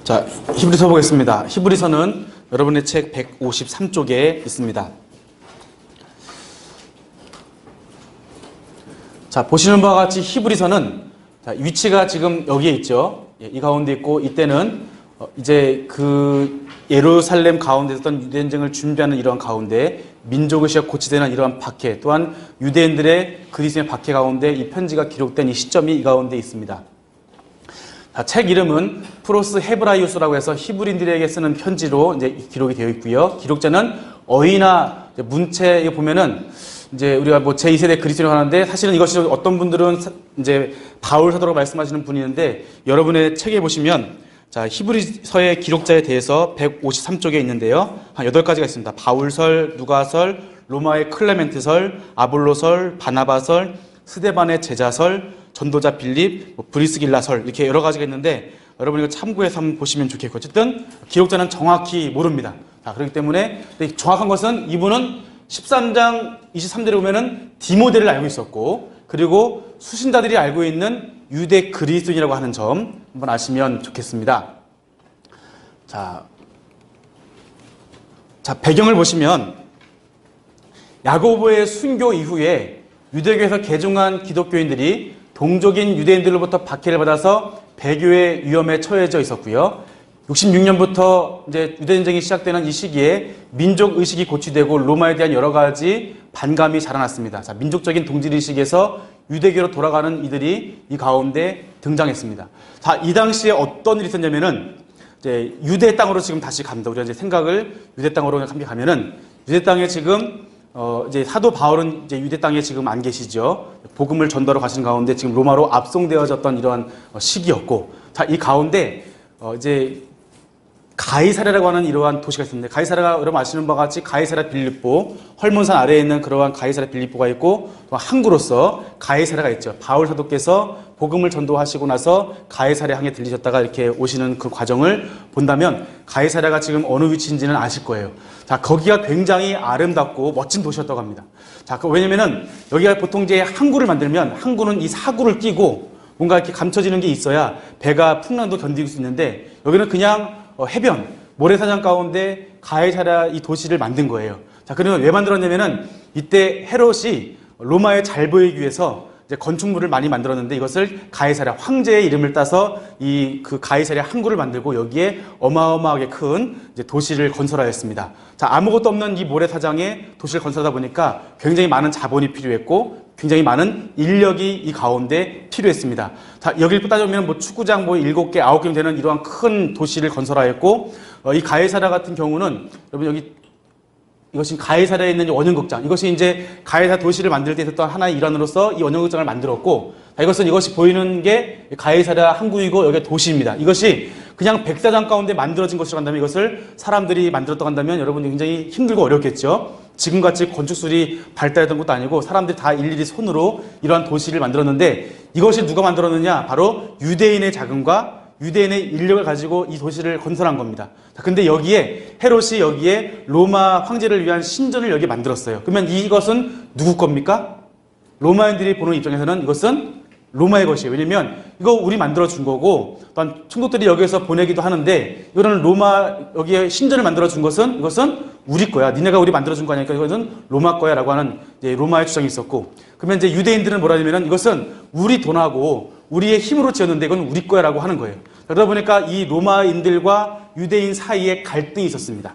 자, 히브리서 보겠습니다. 히브리서는 여러분의 책 153쪽에 있습니다. 자, 보시는 바와 같이 히브리서는 위치가 지금 여기에 있죠. 이 가운데 있고, 이때는 이제 그 예루살렘 가운데 있었던 유대인쟁을 준비하는 이러한 가운데 민족의식이 고치되는 이러한 박해, 또한 유대인들의 그리스도의 박해 가운데 이 편지가 기록된 이 시점이 이 가운데 있습니다. 책 이름은 프로스 헤브라이우스라고 해서 히브리인들에게 쓰는 편지로 이제 기록이 되어 있고요. 기록자는 어이나 문체에 보면은 이제 우리가 뭐 제2세대 그리스도인을 하는데, 사실은 이것이 어떤 분들은 이제 바울 사도라고 말씀하시는 분이 있는데, 여러분의 책에 보시면 자, 히브리서의 기록자에 대해서 153쪽에 있는데요. 한 8가지가 있습니다. 바울설, 누가설, 로마의 클레멘트설, 아볼로설, 바나바설, 스데반의 제자설, 전도자 빌립, 브리스길라설, 이렇게 여러 가지가 있는데 여러분이 이거 참고해서 한번 보시면 좋겠고, 어쨌든 기록자는 정확히 모릅니다. 자, 그렇기 때문에 정확한 것은 이분은 13장 23절에 보면은 디모데를 알고 있었고, 그리고 수신자들이 알고 있는 유대 그리스도인이라고 하는 점 한번 아시면 좋겠습니다. 자, 배경을 보시면 야고보의 순교 이후에 유대교에서 개종한 기독교인들이 동족인 유대인들로부터 박해를 받아서 배교의 위험에 처해져 있었고요. 66년부터 이제 유대전쟁이 시작되는 이 시기에 민족 의식이 고취되고 로마에 대한 여러 가지 반감이 자라났습니다. 자, 민족적인 동질의식에서 유대교로 돌아가는 이들이 이 가운데 등장했습니다. 자, 이 당시에 어떤 일이 있었냐면은 이제 유대 땅으로 지금 다시 갑니다. 우리가 이제 생각을 유대 땅으로 함께 가면은 유대 땅에 지금 이제 사도 바울은 이제 유대 땅에 지금 안 계시죠. 복음을 전도하러 가시는 가운데 지금 로마로 압송되어졌던 이러한 시기였고, 자, 이 가운데 이제 가이사랴라고 하는 이러한 도시가 있었는데, 가이사랴가 여러분 아시는 바와 같이 가이사랴 빌립보, 헐몬산 아래에 있는 그러한 가이사랴 빌립보가 있고, 또 항구로서 가이사랴가 있죠. 바울 사도께서 복음을 전도하시고 나서 가이사랴 항에 들리셨다가 이렇게 오시는 그 과정을 본다면 가이사랴가 지금 어느 위치인지는 아실 거예요. 자, 거기가 굉장히 아름답고 멋진 도시였다고 합니다. 자, 왜냐면은 여기가 보통 이제 항구를 만들면 항구는 이 사구를 끼고 뭔가 이렇게 감춰지는 게 있어야 배가 풍랑도 견디고 수 있는데, 여기는 그냥 해변, 모래사장 가운데 가이사랴 이 도시를 만든 거예요. 자, 그러면 왜 만들었냐면은 이때 헤롯이 로마에 잘 보이기 위해서 이제 건축물을 많이 만들었는데, 이것을 가이사랴 황제의 이름을 따서 이 그 가이사랴 항구를 만들고 여기에 어마어마하게 큰 이제 도시를 건설하였습니다. 자, 아무것도 없는 이 모래사장에 도시를 건설하다 보니까 굉장히 많은 자본이 필요했고 굉장히 많은 인력이 이 가운데 필요했습니다. 자, 여기를 따지면 뭐 축구장 뭐 7개, 9개 되는 이러한 큰 도시를 건설하였고, 이 가이사랴 같은 경우는 여러분 여기 이것이 가이사랴에 있는 원형극장, 이것이 이제 가이사랴 도시를 만들 때 있었던 하나의 일환으로서 이 원형극장을 만들었고, 이것이 보이는 게 가이사랴 항구이고 여기가 도시입니다. 이것이 그냥 백사장 가운데 만들어진 것이라고 한다면, 이것을 사람들이 만들었다고 한다면 여러분이 굉장히 힘들고 어렵겠죠. 지금같이 건축술이 발달했던 것도 아니고 사람들이 다 일일이 손으로 이러한 도시를 만들었는데, 이것이 누가 만들었느냐? 바로 유대인의 자금과 유대인의 인력을 가지고 이 도시를 건설한 겁니다. 자, 근데 여기에 헤롯이 여기에 로마 황제를 위한 신전을 여기 만들었어요. 그러면 이것은 누구 겁니까? 로마인들이 보는 입장에서는 이것은 로마의 것이에요. 왜냐면 이거 우리 만들어 준 거고, 또한 총독들이 여기에서 보내기도 하는데, 이거는 로마 여기에 신전을 만들어 준 것은 이것은 우리 거야. 니네가 우리 만들어 준 거 아니니까 이것은 로마 거야라고 하는 이제 로마의 주장이 있었고, 그러면 이제 유대인들은 뭐라 하냐면은 이것은 우리 돈하고 우리의 힘으로 지었는데 이건 우리 거야라고 하는 거예요. 그러다 보니까 이 로마인들과 유대인 사이에 갈등이 있었습니다.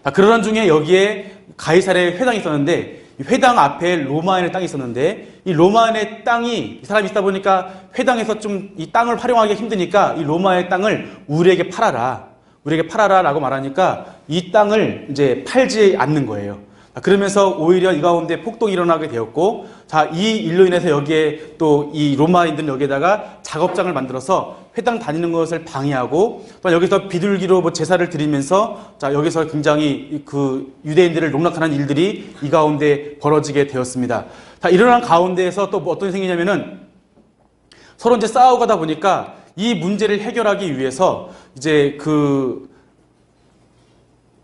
자, 그러던 중에 여기에 가이사랴의 회당이 있었는데, 이 회당 앞에 로마인의 땅이 있었는데, 이 로마인의 땅이 이 사람이 있다 보니까 회당에서 좀 이 땅을 활용하기 힘드니까 이 로마의 땅을 우리에게 팔아라 라고 말하니까 이 땅을 이제 팔지 않는 거예요. 그러면서 오히려 이 가운데 폭동이 일어나게 되었고, 자, 이 일로 인해서 여기에 또 이 로마인들은 여기에다가 작업장을 만들어서 회당 다니는 것을 방해하고, 또 여기서 비둘기로 뭐 제사를 드리면서, 자, 여기서 굉장히 그 유대인들을 농락하는 일들이 이 가운데 벌어지게 되었습니다. 자, 이러한 가운데에서 또 뭐 어떤 일이 생기냐면은 서로 이제 싸우가다 보니까 이 문제를 해결하기 위해서 이제 그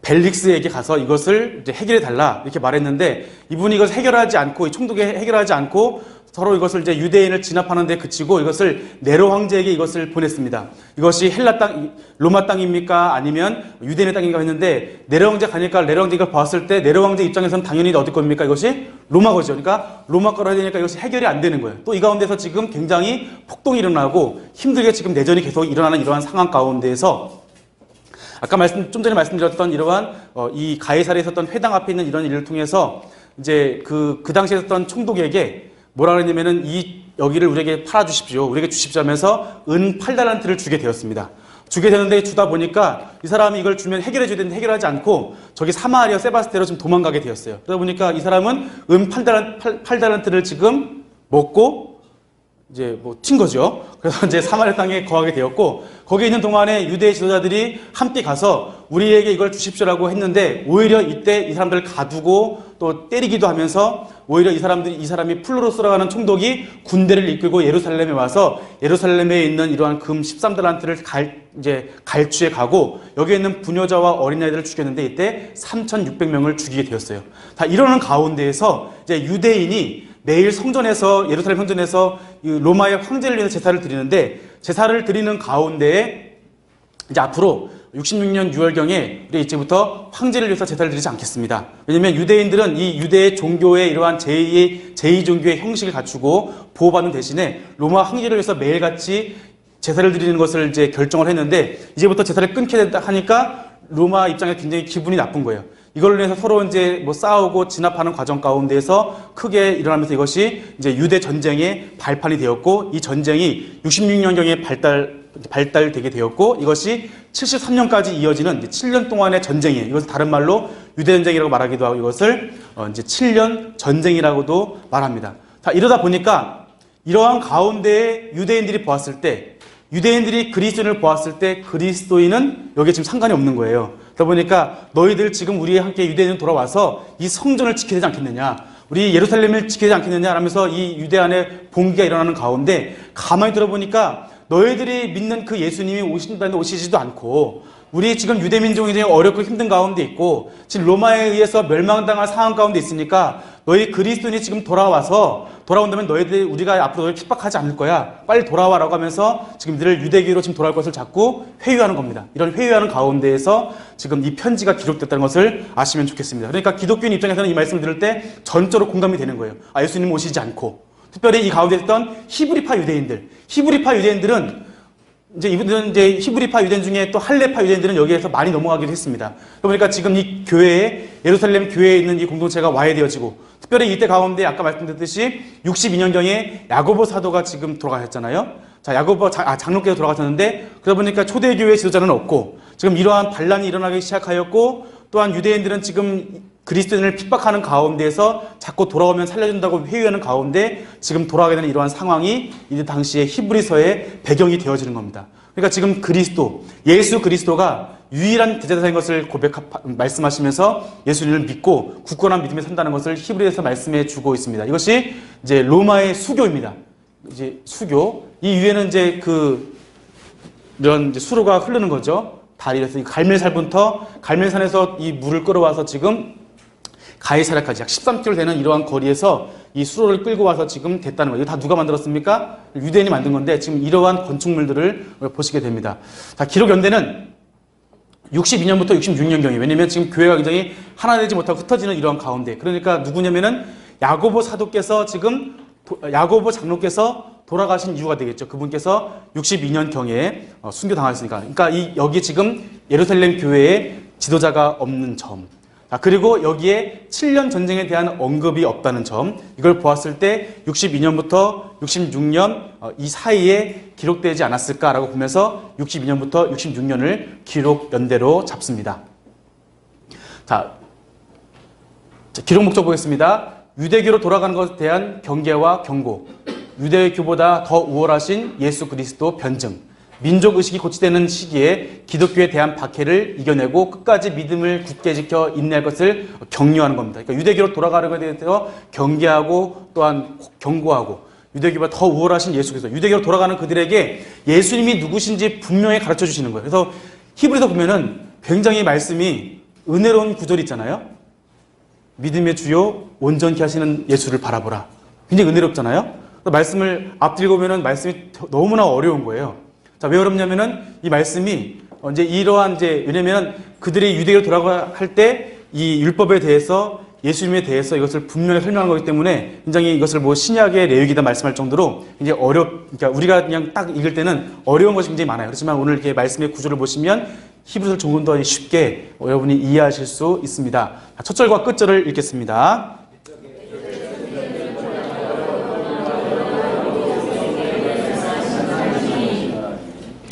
벨릭스에게 가서 이것을 이제 해결해 달라 이렇게 말했는데, 이분이 이것을 해결하지 않고, 이 총독이 해결하지 않고 서로 이것을 이제 유대인을 진압하는 데 그치고 이것을 네로 황제에게 이것을 보냈습니다. 이것이 헬라 땅, 로마 땅입니까? 아니면 유대인의 땅인가 했는데 네로 황제 가니까 네로 황제가 봤을 때 네로 황제 입장에서는 당연히 어디 겁니까? 이것이 로마 거죠. 그러니까 로마 거로 해야 되니까 이것이 해결이 안 되는 거예요. 또 이 가운데서 지금 굉장히 폭동이 일어나고 힘들게 지금 내전이 계속 일어나는 이러한 상황 가운데에서 아까 좀 전에 말씀드렸던 이러한 이 가이사르에 있었던 회당 앞에 있는 이런 일을 통해서 이제 그 당시에 있었던 총독에게 뭐라 그랬냐면은 여기를 우리에게 팔아주십시오. 우리에게 주십시오 하면서 은 8달란트를 주게 되었습니다. 주게 되는데 주다 보니까 이 사람이 이걸 주면 해결해 줘야 되는데 해결하지 않고 저기 사마리아 세바스테로 지금 도망가게 되었어요. 그러다 보니까 이 사람은 은 8달란트를 지금 먹고 이제 튄 거죠. 그래서 이제 사마리아 땅에 거하게 되었고 거기 있는 동안에 유대 지도자들이 함께 가서 우리에게 이걸 주십시오라고 했는데 오히려 이때 이 사람들을 가두고 또 때리기도 하면서 오히려 이 사람이 플루로스라고 하는 총독이 군대를 이끌고 예루살렘에 와서 예루살렘에 있는 이러한 금 13달란트를 갈취해 가고 여기에 있는 부녀자와 어린아이들을 죽였는데 이때 3,600명을 죽이게 되었어요. 다 이러는 가운데에서 이제 유대인이 매일 성전에서 예루살렘 성전에서 로마의 황제를 위해서 제사를 드리는데 제사를 드리는 가운데에 이제 앞으로 66년 6월경에 우리 이제부터 황제를 위해서 제사를 드리지 않겠습니다. 왜냐하면 유대인들은 이 유대의 종교의 이러한 제2 종교의 형식을 갖추고 보호받는 대신에 로마 황제를 위해서 매일같이 제사를 드리는 것을 이제 결정을 했는데 이제부터 제사를 끊게 된다 하니까 로마 입장에 굉장히 기분이 나쁜 거예요. 이걸로 인해서 서로 이제 싸우고 진압하는 과정 가운데에서 크게 일어나면서 이것이 이제 유대 전쟁의 발판이 되었고 이 전쟁이 66년경에 발달되게 되었고 이것이 73년까지 이어지는 7년 동안의 전쟁이에요. 이것을 다른 말로 유대 전쟁이라고 말하기도 하고 이것을 이제 7년 전쟁이라고도 말합니다. 자, 이러다 보니까 이러한 가운데에 유대인들이 보았을 때 유대인들이 그리스도인을 보았을 때 그리스도인은 여기에 지금 상관이 없는 거예요. 그러다 보니까 너희들 지금 우리와 함께 유대인으로 돌아와서 이 성전을 지켜야 되지 않겠느냐, 우리 예루살렘을 지켜야 되지 않겠느냐 하면서 이 유대 안에 봉기가 일어나는 가운데 가만히 들어보니까 너희들이 믿는 그 예수님이 오신다는데 오시지도 않고 우리 지금 유대민족이 굉장히 어렵고 힘든 가운데 있고 지금 로마에 의해서 멸망당할 상황 가운데 있으니까 너희 그리스도인이 지금 돌아온다면 우리가 앞으로 너희를 핍박하지 않을 거야. 빨리 돌아와라고 하면서 지금 이들을 유대교로 지금 돌아올 것을 자꾸 회유하는 겁니다. 이런 회유하는 가운데에서 지금 이 편지가 기록됐다는 것을 아시면 좋겠습니다. 그러니까 기독교인 입장에서는 이 말씀을 들을 때 전적으로 공감이 되는 거예요. 예수님 오시지 않고 특별히 이 가운데 있던 히브리파 유대인들은 이분들은 히브리파 유대인 중에 또 할레파 유대인들은 여기에서 많이 넘어가기도 했습니다. 그러니까 지금 이 교회에 예루살렘 교회에 있는 이 공동체가 와해되어지고 특별히 이때 가운데 아까 말씀드렸듯이 62년경에 야고보 사도가 지금 돌아가셨잖아요. 자, 장로께서 돌아가셨는데 그러다 보니까 초대교회 지도자는 없고 지금 이러한 반란이 일어나기 시작하였고 또한 유대인들은 지금 그리스도인을 핍박하는 가운데에서 자꾸 돌아오면 살려준다고 회유하는 가운데 지금 돌아가게 되는 이러한 상황이 이 당시에 히브리서의 배경이 되어지는 겁니다. 그러니까 지금 예수 그리스도가 유일한 대제사장인 것을 말씀하시면서 예수님을 믿고 굳건한 믿음에 산다는 것을 히브리서에서 말씀해 주고 있습니다. 이것이 이제 로마의 수교입니다. 이제 수교. 이 위에는 이제 이런 수로가 흐르는 거죠. 다리에서 갈멜산에서 이 물을 끌어와서 지금 가이사랴까지 약 13km 되는 이러한 거리에서 이 수로를 끌고 와서 지금 됐다는 거예요. 이거 다 누가 만들었습니까? 유대인이 만든 건데 지금 이러한 건축물들을 보시게 됩니다. 자, 기록 연대는 62년부터 66년경이에요. 왜냐면 지금 교회가 굉장히 하나 되지 못하고 흩어지는 이러한 가운데. 그러니까 누구냐면은 야고보 장로께서 돌아가신 이유가 되겠죠. 그분께서 62년경에 순교당하셨으니까. 그러니까 여기 지금 예루살렘 교회에 지도자가 없는 점. 그리고 여기에 7년 전쟁에 대한 언급이 없다는 점. 이걸 보았을 때 62년부터 66년 이 사이에 기록되지 않았을까라고 보면서 62년부터 66년을 기록 연대로 잡습니다. 자, 기록 목적 보겠습니다. 유대교로 돌아가는 것에 대한 경계와 경고, 유대교보다 더 우월하신 예수 그리스도 변증, 민족의식이 고취되는 시기에 기독교에 대한 박해를 이겨내고 끝까지 믿음을 굳게 지켜 인내할 것을 격려하는 겁니다. 그러니까 유대교로 돌아가는 것에 대해서 경계하고 또한 경고하고 유대교보다 더 우월하신 예수 그리스도, 유대교로 돌아가는 그들에게 예수님이 누구신지 분명히 가르쳐 주시는 거예요. 그래서 히브리서 보면은 굉장히 말씀이 은혜로운 구절이 있잖아요. 믿음의 주요 온전케 하시는 예수를 바라보라. 굉장히 은혜롭잖아요. 말씀을 앞뒤로 보면은 말씀이 너무나 어려운 거예요. 자, 왜 어렵냐면은 이 말씀이 이제 이러한 이제 왜냐면 그들이 유대교로 돌아갈 때 이 율법에 대해서 예수님에 대해서 이것을 분명히 설명한 거기 때문에 굉장히 이것을 뭐 신약의 내용이다 말씀할 정도로 이제 그러니까 우리가 그냥 딱 읽을 때는 어려운 것이 굉장히 많아요. 그렇지만 오늘 이렇게 말씀의 구조를 보시면 히브리서를 조금 더 쉽게 여러분이 이해하실 수 있습니다. 첫 절과 끝 절을 읽겠습니다.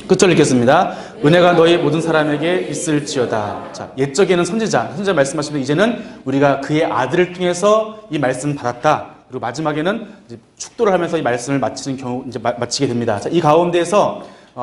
끝절 읽겠습니다. 은혜가 너희 모든 사람에게 있을지어다. 자, 옛적에는 선지자 말씀하시면 이제는 우리가 그의 아들을 통해서 이 말씀 받았다. 그리고 마지막에는 이제 축도를 하면서 이 말씀을 마치는 경우 이제 마치게 됩니다. 자, 이 가운데에서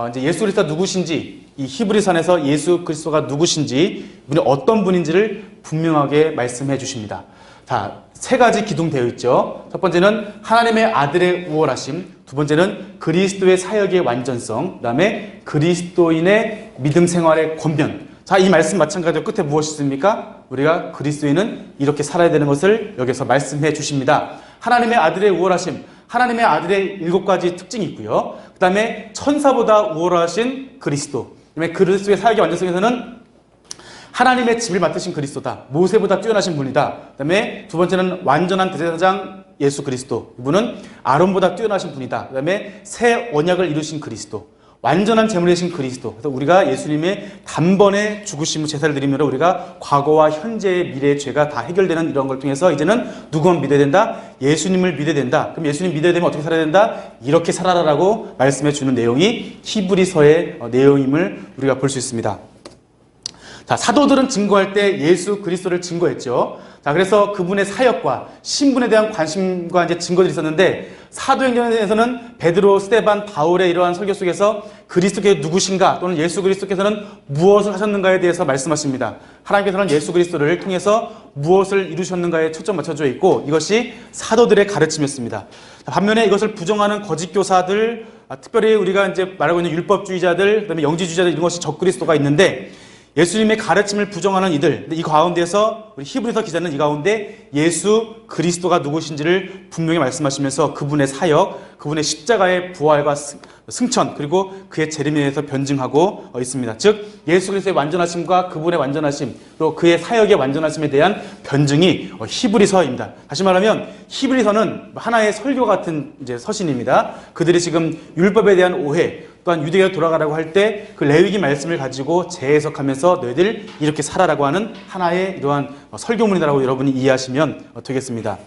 이제 예수 그리스도가 누구신지, 이 히브리서에서 예수 그리스도가 누구신지, 이분이 어떤 분인지를 분명하게 말씀해 주십니다. 자, 세 가지 기둥되어 있죠. 첫 번째는 하나님의 아들의 우월하심, 두 번째는 그리스도의 사역의 완전성, 그 다음에 그리스도인의 믿음 생활의 권면. 자, 이 말씀 마찬가지로 끝에 무엇이 있습니까? 우리가 그리스도인은 이렇게 살아야 되는 것을 여기서 말씀해 주십니다. 하나님의 아들의 우월하심, 하나님의 아들의 7가지 특징이 있고요. 그 다음에 천사보다 우월하신 그리스도, 그다음에 그리스도의 사역의 완전성에서는 하나님의 집을 맡으신 그리스도다. 모세보다 뛰어나신 분이다. 그 다음에 두 번째는 완전한 대제사장 예수 그리스도. 이분은 아론보다 뛰어나신 분이다. 그 다음에 새 언약을 이루신 그리스도. 완전한 제물이 되신 그리스도. 그래서 우리가 예수님의 단번에 죽으심을 제사를 드리면 우리가 과거와 현재의 미래의 죄가 다 해결되는 이런 걸 통해서 이제는 누구만 믿어야 된다? 예수님을 믿어야 된다. 그럼 예수님 믿어야 되면 어떻게 살아야 된다? 이렇게 살아라라고 말씀해 주는 내용이 히브리서의 내용임을 우리가 볼 수 있습니다. 자, 사도들은 증거할 때 예수 그리스도를 증거했죠. 자, 그래서 그분의 사역과 신분에 대한 관심과 이제 증거들이 있었는데, 사도행전에서는 베드로, 스데반, 바울의 이러한 설교 속에서 그리스도께서 누구신가 또는 예수 그리스도께서는 무엇을 하셨는가에 대해서 말씀하십니다. 하나님께서는 예수 그리스도를 통해서 무엇을 이루셨는가에 초점 맞춰져 있고, 이것이 사도들의 가르침이었습니다. 반면에 이것을 부정하는 거짓 교사들, 특별히 우리가 이제 말하고 있는 율법주의자들, 그다음에 영지주의자들, 이런 것이 적그리스도가 있는데, 예수님의 가르침을 부정하는 이들, 이 가운데서 우리 히브리서 기자는 이 가운데 예수 그리스도가 누구신지를 분명히 말씀하시면서 그분의 사역, 그분의 십자가의 부활과 승천, 그리고 그의 재림에 대해서 변증하고 있습니다. 즉 예수 그리스도의 완전하심과 그분의 완전하심, 또 그의 사역의 완전하심에 대한 변증이 히브리서입니다. 다시 말하면 히브리서는 하나의 설교 같은 이제 서신입니다. 그들이 지금 율법에 대한 오해, 또한 유대교로 돌아가라고 할 때 그 레위기 말씀을 가지고 재해석하면서 너희들 이렇게 살아라고 하는 하나의 이러한 설교문이라고 여러분이 이해하시면 되겠습니다.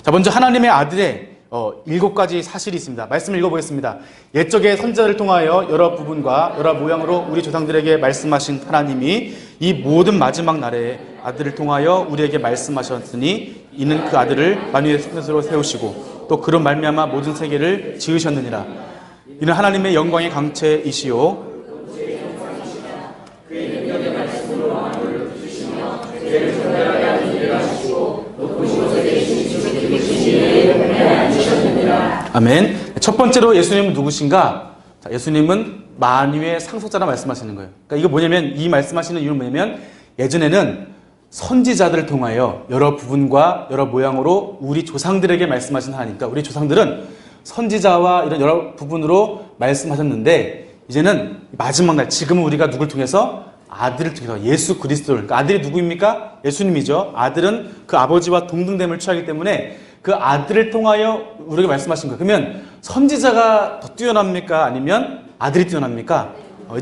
자, 먼저 하나님의 아들의 7가지 사실이 있습니다. 말씀을 읽어보겠습니다. 옛적의 선지자를 통하여 여러 부분과 여러 모양으로 우리 조상들에게 말씀하신 하나님이 이 모든 마지막 날에 아들을 통하여 우리에게 말씀하셨으니 이는 그 아들을 만유의 스승으로 세우시고 또 그런 말미암아 모든 세계를 지으셨느니라. 이는 하나님의 영광의 강체이시요 아멘. 첫 번째로 예수님은 누구신가? 자, 예수님은 만유의 상속자라 말씀하시는 거예요. 그러니까 이거 뭐냐면, 이 말씀하시는 이유는 뭐냐면, 예전에는 선지자들을 통하여 여러 부분과 여러 모양으로 우리 조상들에게 말씀하신 하나니까 우리 조상들은 선지자와 이런 여러 부분으로 말씀하셨는데, 이제는 마지막 날, 지금은 우리가 누굴 통해서? 아들을 통해서 예수 그리스도를. 그러니까 아들이 누구입니까? 예수님이죠. 아들은 그 아버지와 동등됨을 취하기 때문에 그 아들을 통하여 우리에게 말씀하신 거예요. 그러면 선지자가 더 뛰어납니까? 아니면 아들이 뛰어납니까?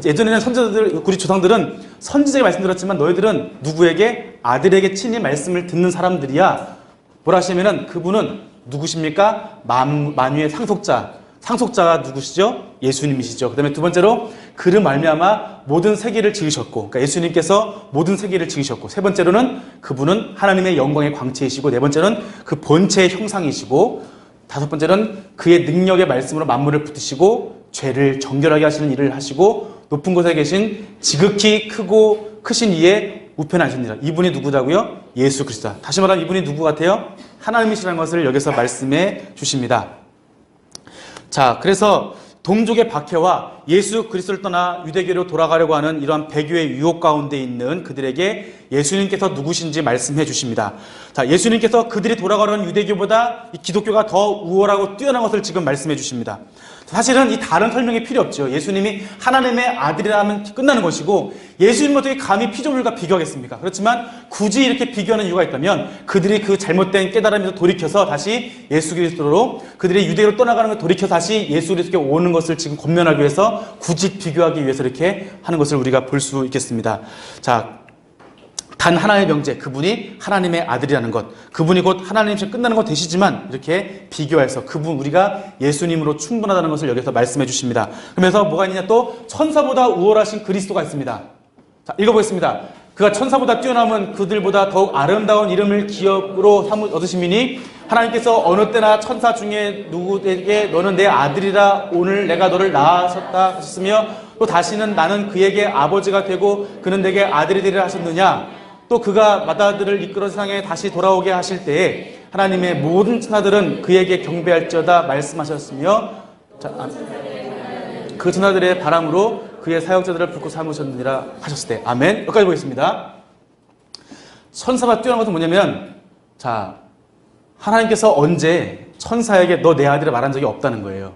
예전에는 선지자들, 우리 조상들은 선지자의 말씀 들었지만 너희들은 누구에게? 아들에게 친히 말씀을 듣는 사람들이야. 뭐라 하시면은 그분은 누구십니까? 만유의 상속자. 상속자가 누구시죠? 예수님이시죠. 그 다음에 두 번째로 그를 말미암아 모든 세계를 지으셨고, 그러니까 예수님께서 모든 세계를 지으셨고, 세 번째로는 그분은 하나님의 영광의 광채이시고, 네 번째는 그 본체의 형상이시고, 다섯 번째는 그의 능력의 말씀으로 만물을 붙드시고 죄를 정결하게 하시는 일을 하시고 높은 곳에 계신 지극히 크고 크신 이의 우편에 앉으시니라. 이분이 누구다고요? 예수 그리스도. 다시 말하면 이분이 누구 같아요? 하나님이시라는 것을 여기서 말씀해 주십니다. 자, 그래서 동족의 박해와 예수 그리스도를 떠나 유대교로 돌아가려고 하는 이러한 배교의 유혹 가운데 있는 그들에게 예수님께서 누구신지 말씀해 주십니다. 자, 예수님께서 그들이 돌아가려는 유대교보다 이 기독교가 더 우월하고 뛰어난 것을 지금 말씀해 주십니다. 사실은 이 다른 설명이 필요 없죠. 예수님이 하나님의 아들이라면 끝나는 것이고 예수님은 어떻게 감히 피조물과 비교하겠습니까? 그렇지만 굳이 이렇게 비교하는 이유가 있다면 그들이 그 잘못된 깨달음에서 돌이켜서 다시 예수 그리스도로 그들이 유대교로 떠나가는 걸 돌이켜 다시 예수 그리스도께 오는 것을 지금 권면하기 위해서 굳이 비교하기 위해서 이렇게 하는 것을 우리가 볼 수 있겠습니다. 자, 단 하나의 명제, 그분이 하나님의 아들이라는 것, 그분이 곧 하나님처럼 끝나는 것 되시지만 이렇게 비교해서 그분, 우리가 예수님으로 충분하다는 것을 여기서 말씀해 주십니다. 그러면서 뭐가 있느냐, 또 천사보다 우월하신 그리스도가 있습니다. 자, 읽어보겠습니다. 그가 천사보다 뛰어남은 그들보다 더욱 아름다운 이름을 기업으로 얻으심이니 하나님께서 어느 때나 천사 중에 누구에게 너는 내 아들이라 오늘 내가 너를 낳았었다 하셨으며 또 다시는 나는 그에게 아버지가 되고 그는 내게 아들이 되리라 하셨느냐. 또 그가 마다들을 이끌어 세상에 다시 돌아오게 하실 때에 하나님의 모든 천사들은 그에게 경배할지어다 말씀하셨으며 그 천사들의 바람으로 그의 사역자들을 불꽃 삼으셨느니라 하셨을 때 아멘. 여기까지 보겠습니다. 천사가 뛰어난 것은 뭐냐면, 자, 하나님께서 언제 천사에게 너 내 아들을 말한 적이 없다는 거예요.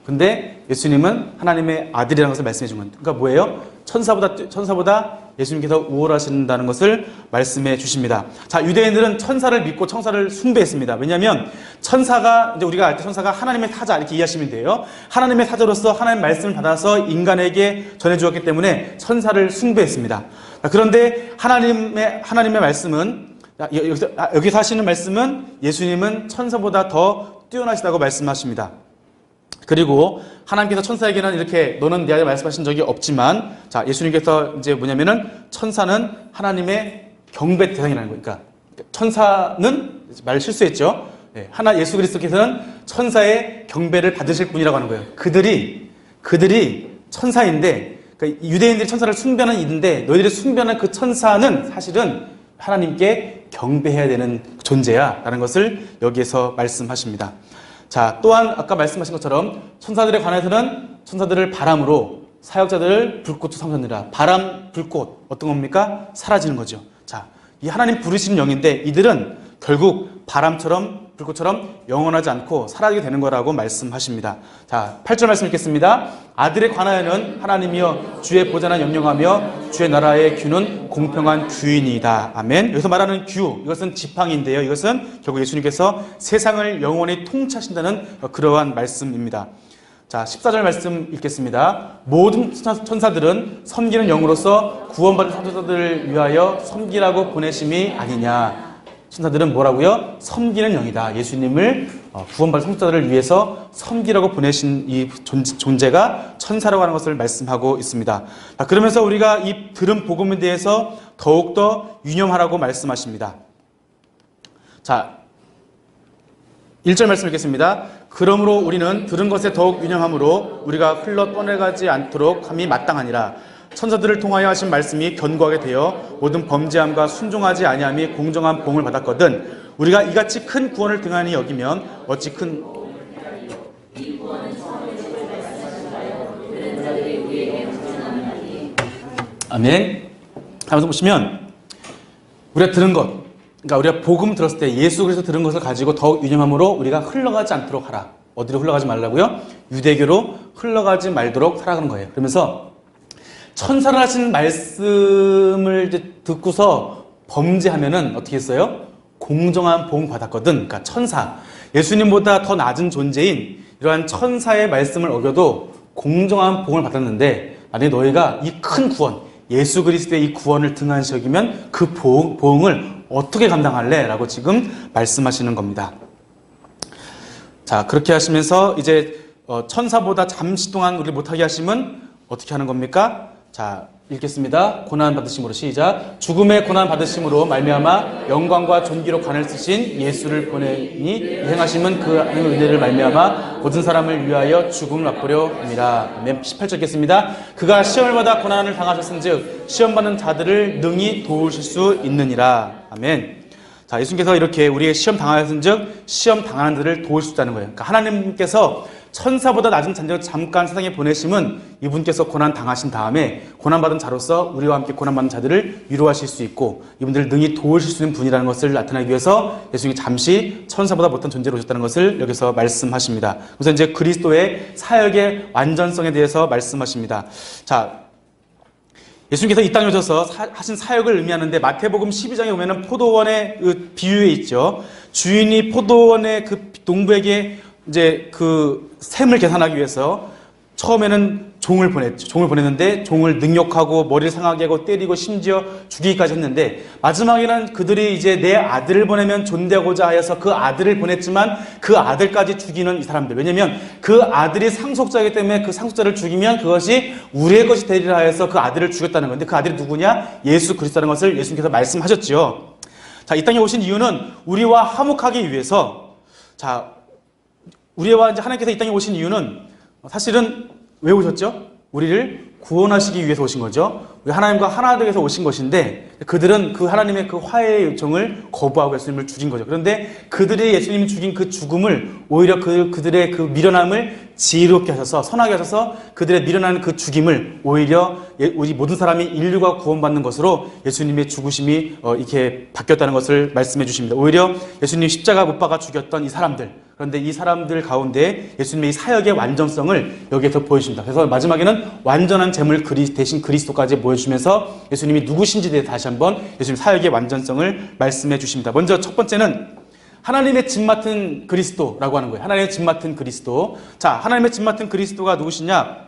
근데 예수님은 하나님의 아들이라는 것을 말씀해 준 겁니다. 그러니까 뭐예요? 천사보다 예수님께서 우월하신다는 것을 말씀해 주십니다. 자, 유대인들은 천사를 믿고 천사를 숭배했습니다. 왜냐하면 천사가, 이제 우리가 알 때 천사가 하나님의 사자 이렇게 이해하시면 돼요. 하나님의 사자로서 하나님의 말씀을 받아서 인간에게 전해 주었기 때문에 천사를 숭배했습니다. 그런데 하나님의 말씀은, 여기서 하시는 말씀은 예수님은 천사보다 더 뛰어나시다고 말씀하십니다. 그리고 하나님께서 천사에게는 이렇게 너는 내 아들 말씀하신 적이 없지만, 자, 예수님께서 이제 뭐냐면은 천사는 하나님의 경배 대상이라는 거니까, 그러니까 천사는 말 실수했죠. 네, 예수 그리스도께서는 천사의 경배를 받으실 분이라고 하는 거예요. 그들이 천사인데, 그러니까 유대인들이 천사를 숭배하는 이인데 너희들이 숭배하는 그 천사는 사실은 하나님께 경배해야 되는 존재야라는 것을 여기에서 말씀하십니다. 자, 또한 아까 말씀하신 것처럼 천사들에 관해서는 천사들을 바람으로 사역자들을 불꽃으로 삼으셨느니라. 바람, 불꽃 어떤 겁니까? 사라지는 거죠. 자, 이 하나님 부르시는 영인데 이들은 결국 바람처럼 불꽃처럼 영원하지 않고 사라지게 되는 거라고 말씀하십니다. 자, 8절 말씀 읽겠습니다. 아들에 관하여는 하나님이여 주의 보좌는 영영하며 주의 나라의 규는 공평한 규이니이다. 아멘. 여기서 말하는 규, 이것은 지팡이인데요. 이것은 결국 예수님께서 세상을 영원히 통치하신다는 그러한 말씀입니다. 자, 14절 말씀 읽겠습니다. 모든 천사들은 섬기는 영으로서 구원받은 천사들을 위하여 섬기라고 보내심이 아니냐. 천사들은 뭐라고요? 섬기는 영이다. 예수님을 구원받은 성도들을 위해서 섬기라고 보내신 이 존재가 천사라고 하는 것을 말씀하고 있습니다. 그러면서 우리가 이 들은 복음에 대해서 더욱더 유념하라고 말씀하십니다. 자, 1절 말씀 읽겠습니다. 그러므로 우리는 들은 것에 더욱 유념함으로 우리가 흘러 떠내가지 않도록 함이 마땅하니라. 천사들을 통하여 하신 말씀이 견고하게 되어 모든 범죄함과 순종하지 아니함이 공정한 보응을 받았거든 우리가 이같이 큰 구원을 등한히 여기면 어찌 큰 아멘. 하면서 보시면 우리가 들은 것, 그러니까 우리가 복음 들었을 때 예수 그리스도 들은 것을 가지고 더욱 유념함으로 우리가 흘러가지 않도록 하라. 어디로 흘러가지 말라고요? 유대교로 흘러가지 말도록 하라는 거예요. 그러면서 천사를 하신 말씀을 이제 듣고서 범죄하면은 어떻게 했어요? 공정한 보응 받았거든. 그러니까 천사, 예수님보다 더 낮은 존재인 이러한 천사의 말씀을 어겨도 공정한 보응을 받았는데 만약에 너희가 이 큰 구원, 예수 그리스도의 이 구원을 등한시 여기면 그 보응을 어떻게 감당할래? 라고 지금 말씀하시는 겁니다. 자, 그렇게 하시면서 이제 천사보다 잠시 동안 우리 못하게 하시면 어떻게 하는 겁니까? 자, 읽겠습니다. 고난 받으심으로 시작. 죽음의 고난 받으심으로 말미암아 영광과 존귀로 관을 쓰신 예수를 보내니 행하심은 그 은혜를 말미암아 모든 사람을 위하여 죽음을 맛보려 함이라. 18절 읽겠습니다. 그가 시험을 받아 고난을 당하셨은즉 시험 받는 자들을 능히 도우실 수 있느니라. 아멘. 자, 예수님께서 이렇게 우리의 시험 당하였은즉 시험 당하는 자를 도우실 수 있다는 거예요. 그러니까 하나님께서 천사보다 낮은 자녀를 잠깐 세상에 보내심은 이분께서 고난 당하신 다음에 고난받은 자로서 우리와 함께 고난받는 자들을 위로하실 수 있고 이분들을 능히 도우실 수 있는 분이라는 것을 나타내기 위해서 예수님이 잠시 천사보다 못한 존재로 오셨다는 것을 여기서 말씀하십니다. 그래서 이제 그리스도의 사역의 완전성에 대해서 말씀하십니다. 자, 예수님께서 이 땅에 오셔서 하신 사역을 의미하는데 마태복음 12장에 보면은 포도원의 그 비유에 있죠. 주인이 포도원의 그 농부에게 이제 그 셈을 계산하기 위해서 처음에는 종을 보냈죠. 종을 보냈는데 종을 능욕하고 머리를 상하게 하고 때리고 심지어 죽이기까지 했는데 마지막에는 그들이 이제 내 아들을 보내면 존대하고자 하여서 그 아들을 보냈지만 그 아들까지 죽이는 이 사람들. 왜냐면 그 아들이 상속자이기 때문에 그 상속자를 죽이면 그것이 우리의 것이 되리라 하여서 그 아들을 죽였다는 건데 그 아들이 누구냐? 예수 그리스도라는 것을 예수님께서 말씀하셨죠. 자, 이 땅에 오신 이유는 우리와 화목하기 위해서 자, 우리와 이제 하나님께서 이 땅에 오신 이유는 사실은 왜 오셨죠? 우리를 구원하시기 위해서 오신 거죠. 우리 하나님과 하나 되기 위해서 오신 것인데 그들은 그 하나님의 그 화해의 요청을 거부하고 예수님을 죽인 거죠. 그런데 그들이 예수님이 죽인 그 죽음을 오히려 그들의 그 미련함을 지혜롭게 하셔서 선하게 하셔서 그들의 미련한 그 죽임을 오히려 우리 모든 사람이 인류가 구원받는 것으로 예수님의 죽으심이 이렇게 바뀌었다는 것을 말씀해 주십니다. 오히려 예수님이 십자가 못 박아 죽였던 이 사람들 그런데 이 사람들 가운데 예수님의 이 사역의 완전성을 여기에서 보여주십니다. 그래서 마지막에는 완전한 제물 대신 그리스도까지 보여주면서 예수님이 누구신지에 대해 다시 한번 예수님 사역의 완전성을 말씀해 주십니다. 먼저 첫 번째는 하나님의 집 맡은 그리스도라고 하는 거예요. 하나님의 집 맡은 그리스도. 자, 하나님의 집 맡은 그리스도가 누구시냐?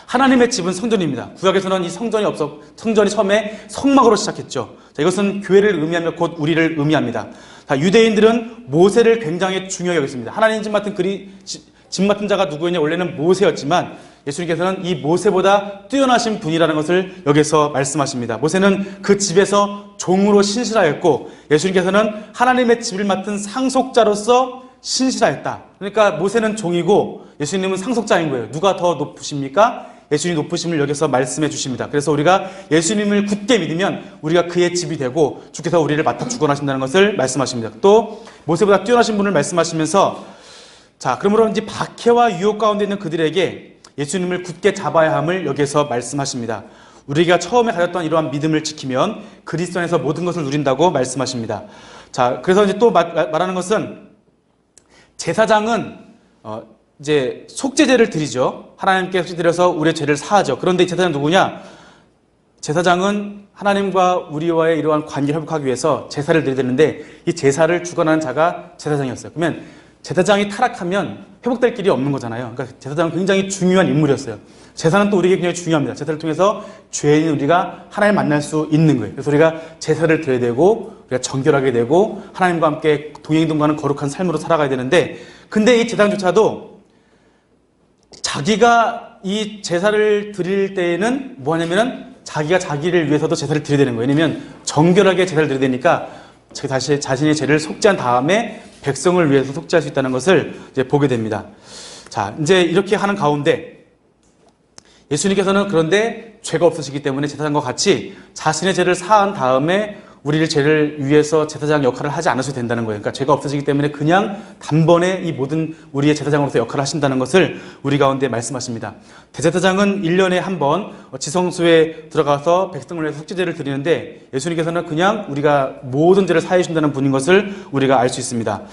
하나님의 집은 성전입니다. 구약에서는 이 성전이 처음에 성막으로 시작했죠. 자, 이것은 교회를 의미하며 곧 우리를 의미합니다. 자, 유대인들은 모세를 굉장히 중요하게 여겼습니다. 하나님 집 맡은 자가 누구였냐? 원래는 모세였지만 예수님께서는 이 모세보다 뛰어나신 분이라는 것을 여기서 말씀하십니다. 모세는 그 집에서 종으로 신실하였고 예수님께서는 하나님의 집을 맡은 상속자로서 신실하였다. 그러니까 모세는 종이고 예수님은 상속자인 거예요. 누가 더 높으십니까? 예수님 높으심을 여기서 말씀해 주십니다. 그래서 우리가 예수님을 굳게 믿으면 우리가 그의 집이 되고 주께서 우리를 맡아 주권하신다는 것을 말씀하십니다. 또 모세보다 뛰어나신 분을 말씀하시면서 자, 그러므로 이제 박해와 유혹 가운데 있는 그들에게 예수님을 굳게 잡아야 함을 여기서 말씀하십니다. 우리가 처음에 가졌던 이러한 믿음을 지키면 그리스도 안에서 모든 것을 누린다고 말씀하십니다. 자, 그래서 이제 또 말하는 것은 제사장은 이제 속죄제를 드리죠. 하나님께 속죄 드려서 우리의 죄를 사하죠. 그런데 이 제사장은 누구냐? 제사장은 하나님과 우리와의 이러한 관계를 회복하기 위해서 제사를 드려야 되는데 이 제사를 주관하는 자가 제사장이었어요. 그러면 제사장이 타락하면 회복될 길이 없는 거잖아요. 그러니까 제사장은 굉장히 중요한 인물이었어요. 제사는 또 우리에게 굉장히 중요합니다. 제사를 통해서 죄인인 우리가 하나님을 만날 수 있는 거예요. 그래서 우리가 제사를 드려야 되고 우리가 정결하게 되고 하나님과 함께 동행동가는 거룩한 삶으로 살아가야 되는데 근데 이 제사장조차도 자기가 이 제사를 드릴 때에는 뭐 하냐면은 자기가 자기를 위해서도 제사를 드려야 되는 거예요. 왜냐면 정결하게 제사를 드려야 되니까 다시 자신의 죄를 속죄한 다음에 백성을 위해서 속죄할 수 있다는 것을 이제 보게 됩니다. 자, 이제 이렇게 하는 가운데 예수님께서는 그런데 죄가 없으시기 때문에 제사장과 같이 자신의 죄를 사한 다음에 우리를 죄를 위해서 제사장 역할을 하지 않으셔도 된다는 거예요. 그러니까 죄가 없으시기 때문에 그냥 단번에 이 모든 우리의 제사장으로서 역할을 하신다는 것을 우리 가운데 말씀하십니다. 대제사장은 1년에 한 번 지성소에 들어가서 백성을 위해서 속죄제를 드리는데 예수님께서는 그냥 우리가 모든 죄를 사해 주신다는 분인 것을 우리가 알 수 있습니다.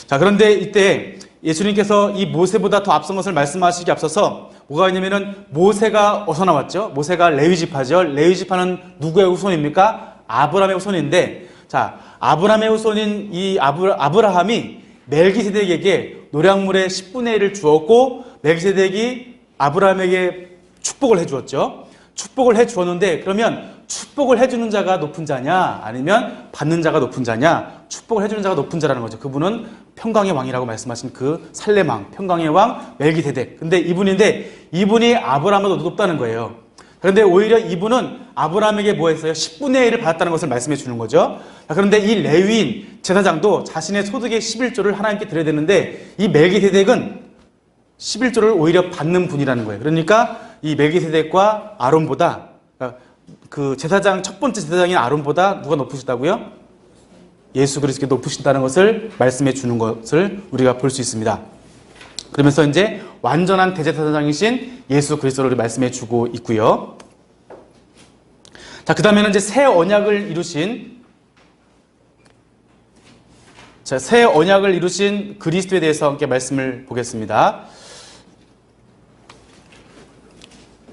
자, 그런데 이때 예수님께서 이 모세보다 더 앞선 것을 말씀하시기 앞서서 뭐가 있냐면은 모세가 어디서 나왔죠? 모세가 레위 지파죠. 레위 지파는 누구의 후손입니까? 아브라함의 후손인데, 자, 아브라함의 후손인 이 아브라함이 멜기세덱에게 노량물의 10분의 1을 주었고, 멜기세덱이 아브라함에게 축복을 해주었죠. 축복을 해주었는데, 그러면 축복을 해주는 자가 높은 자냐, 아니면 받는 자가 높은 자냐? 축복을 해주는 자가 높은 자라는 거죠. 그분은 평강의 왕이라고 말씀하신 그 살렘왕, 평강의 왕 멜기세덱. 근데 이분이 아브라함보다 높다는 거예요. 그런데 오히려 이분은 아브라함에게 뭐 했어요? 10분의 1을 받았다는 것을 말씀해 주는 거죠. 그런데 이 레위인 제사장도 자신의 소득의 11조를 하나님께 드려야 되는데 이 멜기세덱은 11조를 오히려 받는 분이라는 거예요. 그러니까 이 멜기세덱과 아론보다 그 제사장 첫 번째 제사장인 아론보다 누가 높으시다고요? 예수 그리스도께 높으신다는 것을 말씀해 주는 것을 우리가 볼 수 있습니다. 그러면서 이제 완전한 대제사장이신 예수 그리스도를 말씀해 주고 있고요. 자, 그 다음에는 이제 새 언약을 이루신 그리스도에 대해서 함께 말씀을 보겠습니다.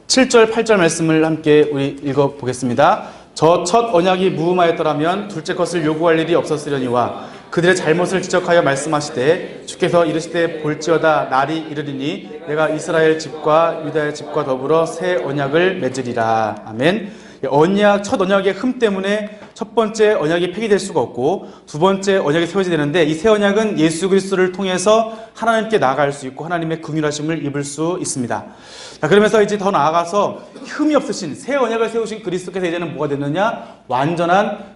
7절, 8절 말씀을 함께 우리 읽어보겠습니다. 저 첫 언약이 무음하였더라면 둘째 것을 요구할 일이 없었으려니와 그들의 잘못을 지적하여 말씀하시되 주께서 이르시되 볼지어다 날이 이르리니 내가 이스라엘 집과 유다의 집과 더불어 새 언약을 맺으리라. 아멘. 첫 언약의 흠 때문에 첫 번째 언약이 폐기될 수가 없고 두 번째 언약이 세워져야 되는데 이 새 언약은 예수 그리스도를 통해서 하나님께 나아갈 수 있고 하나님의 긍휼하심을 입을 수 있습니다. 자, 그러면서 이제 더 나아가서 흠이 없으신 새 언약을 세우신 그리스도께서 이제는 뭐가 됐느냐? 완전한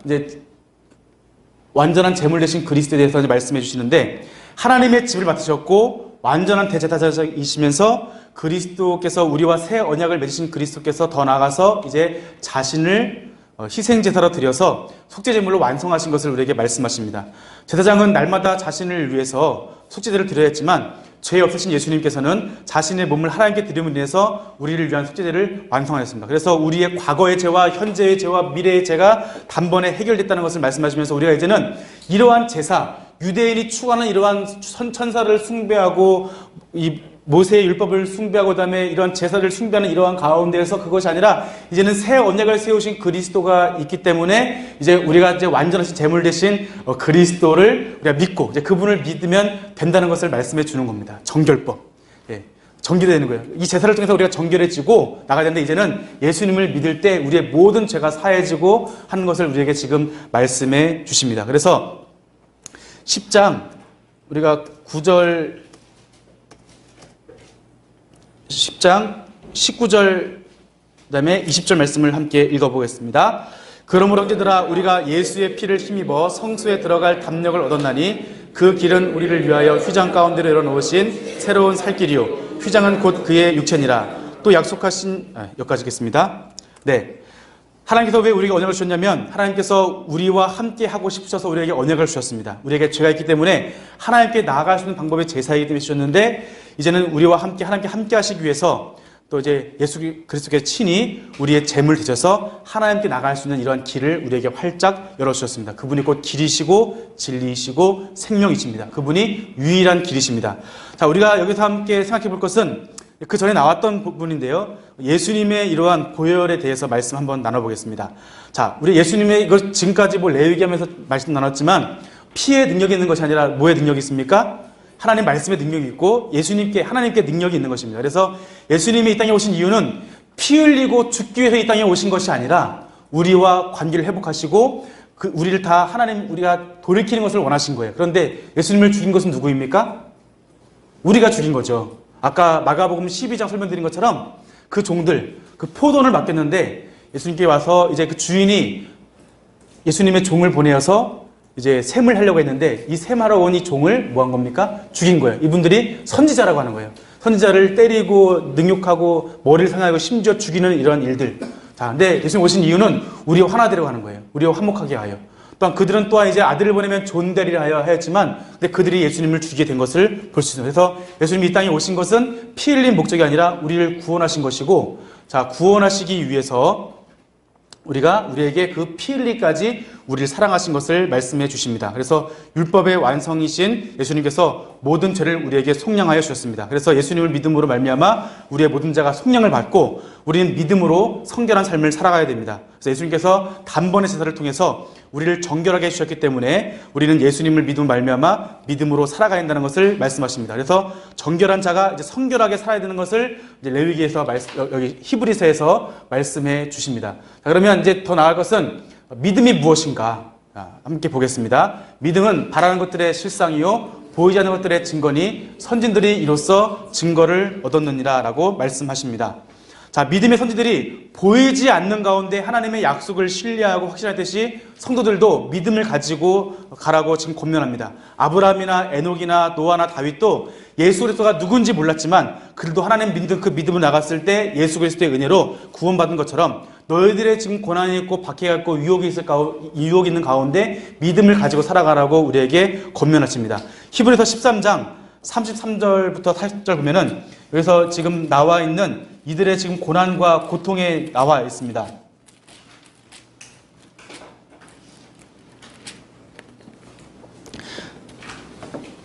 제물 되신 그리스도에 대해서 이제 말씀해 주시는데 나님의 집을 맡으셨고 완전한 대제사장이시면서 그리스도께서 우리와 새 언약을 맺으신 그리스도께서 더 나아가서 이제 자신을 희생제사로 드려서 속죄제물로 완성하신 것을 우리에게 말씀하십니다. 제사장은 날마다 자신을 위해서 속죄제를 드려야 했지만 죄 없으신 예수님께서는 자신의 몸을 하나님께 드림으로 인해서 우리를 위한 속죄제를 완성하였습니다. 그래서 우리의 과거의 죄와 현재의 죄와 미래의 죄가 단번에 해결됐다는 것을 말씀하시면서 우리가 이제는 이러한 제사, 유대인이 추구하는 이러한 천사를 숭배하고 이 모세의 율법을 숭배하고 그다음에 이런 제사를 숭배하는 이러한 가운데에서 그것이 아니라 이제는 새 언약을 세우신 그리스도가 있기 때문에 이제 우리가 이제 완전하신 제물 대신 그리스도를 우리가 믿고 이제 그분을 믿으면 된다는 것을 말씀해 주는 겁니다. 정결법. 예. 정결되는 거예요. 이 제사를 통해서 우리가 정결해지고 나가야 되는데 이제는 예수님을 믿을 때 우리의 모든 죄가 사해지고 하는 것을 우리에게 지금 말씀해 주십니다. 그래서 10장 우리가 10장 19절 그다음에 20절 말씀을 함께 읽어보겠습니다. 그러므로 형제들아 우리가 예수의 피를 힘입어 성소에 들어갈 담력을 얻었나니 그 길은 우리를 위하여 휘장 가운데로 열어놓으신 새로운 살 길이요 휘장은 곧 그의 육체니라. 또 약속하신 여기까지 읽겠습니다. 네, 하나님께서 왜 우리에게 언약을 주셨냐면 하나님께서 우리와 함께 하고 싶으셔서 우리에게 언약을 주셨습니다. 우리에게 죄가 있기 때문에 하나님께 나아갈 수 있는 방법이 제사이기 때문에 주셨는데 이제는 우리와 함께 하나님께 함께 하시기 위해서 또 이제 예수 그리스도께서 친히 우리의 제물 되셔서 하나님께 나갈 수 있는 이러한 길을 우리에게 활짝 열어주셨습니다. 그분이 곧 길이시고 진리이시고 생명이십니다. 그분이 유일한 길이십니다. 자, 우리가 여기서 함께 생각해 볼 것은 그 전에 나왔던 부분인데요. 예수님의 이러한 보혈에 대해서 말씀 한번 나눠보겠습니다. 자, 우리 예수님의 이걸 지금까지 레위기하면서 말씀 나눴지만 피의 능력이 있는 것이 아니라 뭐의 능력이 있습니까? 하나님 말씀의 능력이 있고 하나님께 능력이 있는 것입니다. 그래서 예수님이 이 땅에 오신 이유는 피 흘리고 죽기 위해서 이 땅에 오신 것이 아니라 우리와 관계를 회복하시고 우리가 돌이키는 것을 원하신 거예요. 그런데 예수님을 죽인 것은 누구입니까? 우리가 죽인 거죠. 아까 마가복음 12장 설명드린 것처럼 그 종들, 그 포도원을 맡겼는데 예수님께 와서 이제 그 주인이 예수님의 종을 보내어서 이제 셈을 하려고 했는데 이 셈하러 온 이 종을 뭐 한 겁니까? 죽인 거예요. 이분들이 선지자라고 하는 거예요. 선지자를 때리고 능욕하고 머리를 상하고 심지어 죽이는 이런 일들. 자, 근데 예수님 오신 이유는 우리와 화나되려고 하는 거예요. 우리와 화목하게 하여. 또한 그들은 또한 이제 아들을 보내면 존대리라 하여 하였지만 근데 그들이 예수님을 죽이게 된 것을 볼 수 있습니다. 그래서 예수님이 이 땅에 오신 것은 피 흘린 목적이 아니라 우리를 구원하신 것이고 자, 구원하시기 위해서 우리에게 그 피 흘리기까지 우리를 사랑하신 것을 말씀해 주십니다. 그래서 율법의 완성이신 예수님께서 모든 죄를 우리에게 속량하여 주셨습니다. 그래서 예수님을 믿음으로 말미암아 우리의 모든 자가 속량을 받고 우리는 믿음으로 성결한 삶을 살아가야 됩니다. 그래서 예수님께서 단번의 제사를 통해서 우리를 정결하게 해주셨기 때문에 우리는 예수님을 믿음으로 말미암아 믿음으로 살아가야 한다는 것을 말씀하십니다. 그래서 정결한 자가 이제 성결하게 살아야 되는 것을 이제 레위기에서 여기 히브리서에서 말씀해 주십니다. 자, 그러면 이제 더 나아갈 것은 믿음이 무엇인가? 함께 보겠습니다. 믿음은 바라는 것들의 실상이요 보이지 않는 것들의 증거니 선진들이 이로써 증거를 얻었느니라 라고 말씀하십니다. 자, 믿음의 선지들이 보이지 않는 가운데 하나님의 약속을 신뢰하고 확신하듯이 성도들도 믿음을 가지고 가라고 지금 권면합니다. 아브라함이나 에녹이나 노아나 다윗도 예수 그리스도가 누군지 몰랐지만 그들도 하나님 믿는 그 믿음을 나갔을 때 예수 그리스도의 은혜로 구원받은 것처럼 너희들의 지금 고난이 있고 박해가 있고 유혹이 있는 가운데 믿음을 가지고 살아가라고 우리에게 권면하십니다. 히브리서 13장 33절부터 40절 보면은 여기서 지금 나와 있는 이들의 지금 고난과 고통에 나와 있습니다.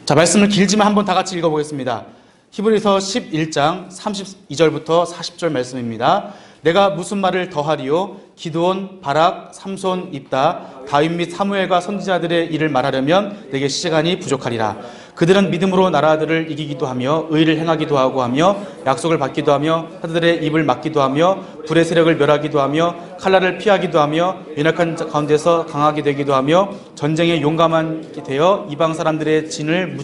자, 말씀을 길지만 한번 다 같이 읽어보겠습니다. 히브리서 11장 32절부터 40절 말씀입니다. 내가 무슨 말을 더하리요? 기드온, 바락, 삼손, 입다, 다윗 및 사무엘과 선지자들의 일을 말하려면 내게 시간이 부족하리라. 그들은 믿음으로 나라들을 이기기도 하며 의를 행하기도 하며 약속을 받기도 하며 사들의 입을 막기도 하며 불의 세력을 멸하기도 하며 칼날을 피하기도 하며 연약한 가운데서 강하게 되기도 하며 전쟁에 용감하게 되어 이방 사람들의 진을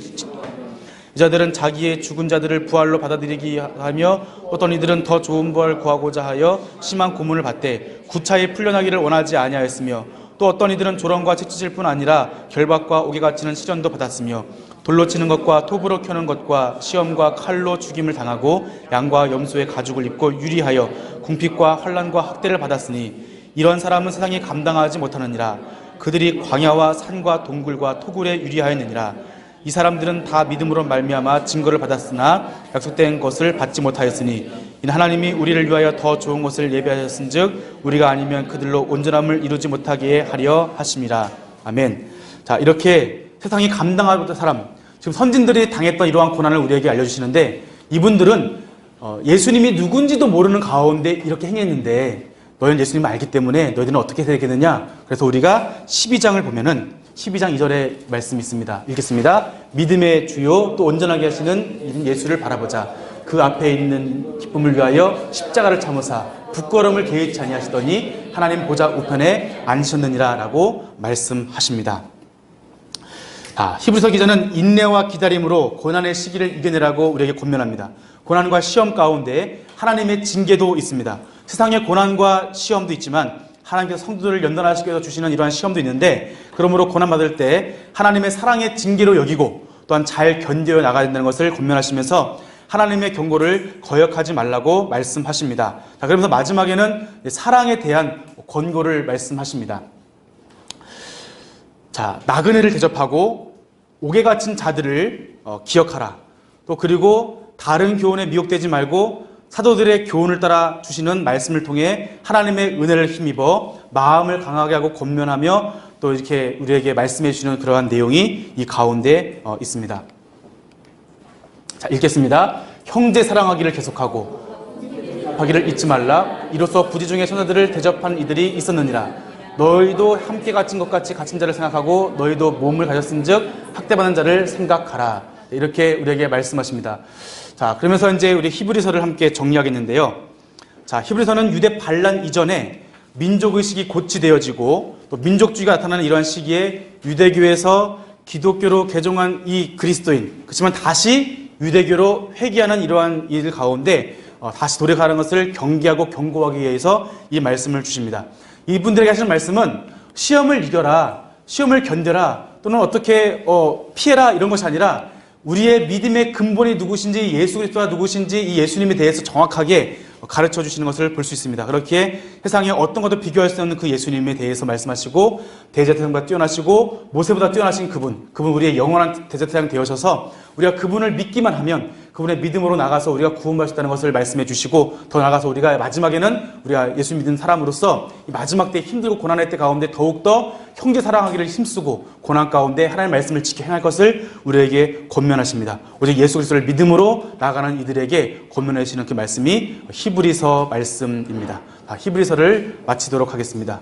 이자들은 자기의 죽은 자들을 부활로 받아들이기 하며 어떤 이들은 더 좋은 부활을 구하고자 하여 심한 고문을 받되 구차히 풀려나기를 원하지 아니하였으며 또 어떤 이들은 조롱과 채찍질 뿐 아니라 결박과 옥에가 치는 시련도 받았으며 돌로 치는 것과 톱으로 켜는 것과 시험과 칼로 죽임을 당하고 양과 염소의 가죽을 입고 유리하여 궁핍과 환난과 학대를 받았으니 이런 사람은 세상이 감당하지 못하느니라. 그들이 광야와 산과 동굴과 토굴에 유리하였느니라. 이 사람들은 다 믿음으로 말미암아 증거를 받았으나 약속된 것을 받지 못하였으니 이는 하나님이 우리를 위하여 더 좋은 것을 예비하셨은즉 우리가 아니면 그들로 온전함을 이루지 못하게 하려 하심이라. 아멘. 자, 이렇게 세상이 감당하지 못한 사람, 지금 선진들이 당했던 이러한 고난을 우리에게 알려주시는데 이분들은 예수님이 누군지도 모르는 가운데 이렇게 행했는데 너희는 예수님을 알기 때문에 너희들은 어떻게 되겠느냐. 그래서 우리가 12장을 보면은 12장 2절에 말씀이 있습니다. 읽겠습니다. 믿음의 주요 또 온전하게 하시는 예수를 바라보자. 그 앞에 있는 기쁨을 위하여 십자가를 참으사 부끄러움을 개의치 아니하시더니 하나님 보좌 우편에 앉으셨느니라 라고 말씀하십니다. 히브리서 기자는 인내와 기다림으로 고난의 시기를 이겨내라고 우리에게 권면합니다. 고난과 시험 가운데 하나님의 징계도 있습니다. 세상의 고난과 시험도 있지만 하나님께서 성도들을 연단하시기 위해서 주시는 이러한 시험도 있는데 그러므로 고난받을 때 하나님의 사랑의 징계로 여기고 또한 잘 견뎌 나가야 된다는 것을 권면하시면서 하나님의 경고를 거역하지 말라고 말씀하십니다. 자, 그러면서 마지막에는 사랑에 대한 권고를 말씀하십니다. 자, 나그네를 대접하고 옥에 갇힌 자들을 기억하라. 또 그리고 다른 교훈에 미혹되지 말고 사도들의 교훈을 따라 주시는 말씀을 통해 하나님의 은혜를 힘입어 마음을 강하게 하고 권면하며 또 이렇게 우리에게 말씀해 주시는 그러한 내용이 이 가운데 있습니다. 자, 읽겠습니다. 형제 사랑하기를 계속하고 하기를 잊지 말라. 이로써 부지 중에 천사들을 대접한 이들이 있었느니라. 너희도 함께 갇힌 것 같이 갇힌 자를 생각하고 너희도 몸을 가졌은즉 학대받는 자를 생각하라. 이렇게 우리에게 말씀하십니다. 자, 그러면서 이제 우리 히브리서를 함께 정리하겠는데요. 자, 히브리서는 유대 반란 이전에 민족의식이 고치되어지고 또 민족주의가 나타나는 이러한 시기에 유대교에서 기독교로 개종한 이 그리스도인, 그렇지만 다시 유대교로 회귀하는 이러한 일 가운데 다시 돌아가는 것을 경계하고 경고하기 위해서 이 말씀을 주십니다. 이분들에게 하시는 말씀은 시험을 이겨라, 시험을 견뎌라, 또는 어떻게 피해라 이런 것이 아니라 우리의 믿음의 근본이 누구신지, 예수 그리스도가 누구신지 이 예수님에 대해서 정확하게 가르쳐 주시는 것을 볼 수 있습니다. 그렇게 세상에 어떤 것도 비교할 수 없는 그 예수님에 대해서 말씀하시고 대제사장보다 뛰어나시고 모세보다 뛰어나신 그분 우리의 영원한 대제사장 되어셔서 우리가 그분을 믿기만 하면 그분의 믿음으로 나가서 우리가 구원받을 수 있다는 것을 말씀해 주시고 더 나아가서 우리가 마지막에는 우리가 예수 믿는 사람으로서 이 마지막 때 힘들고 고난의 때 가운데 더욱더 형제 사랑하기를 힘쓰고 고난 가운데 하나님의 말씀을 지켜 행할 것을 우리에게 권면하십니다. 오직 예수 그리스도를 믿음으로 나아가는 이들에게 권면해 주시는 그 말씀이 히브리서 말씀입니다. 히브리서를 마치도록 하겠습니다.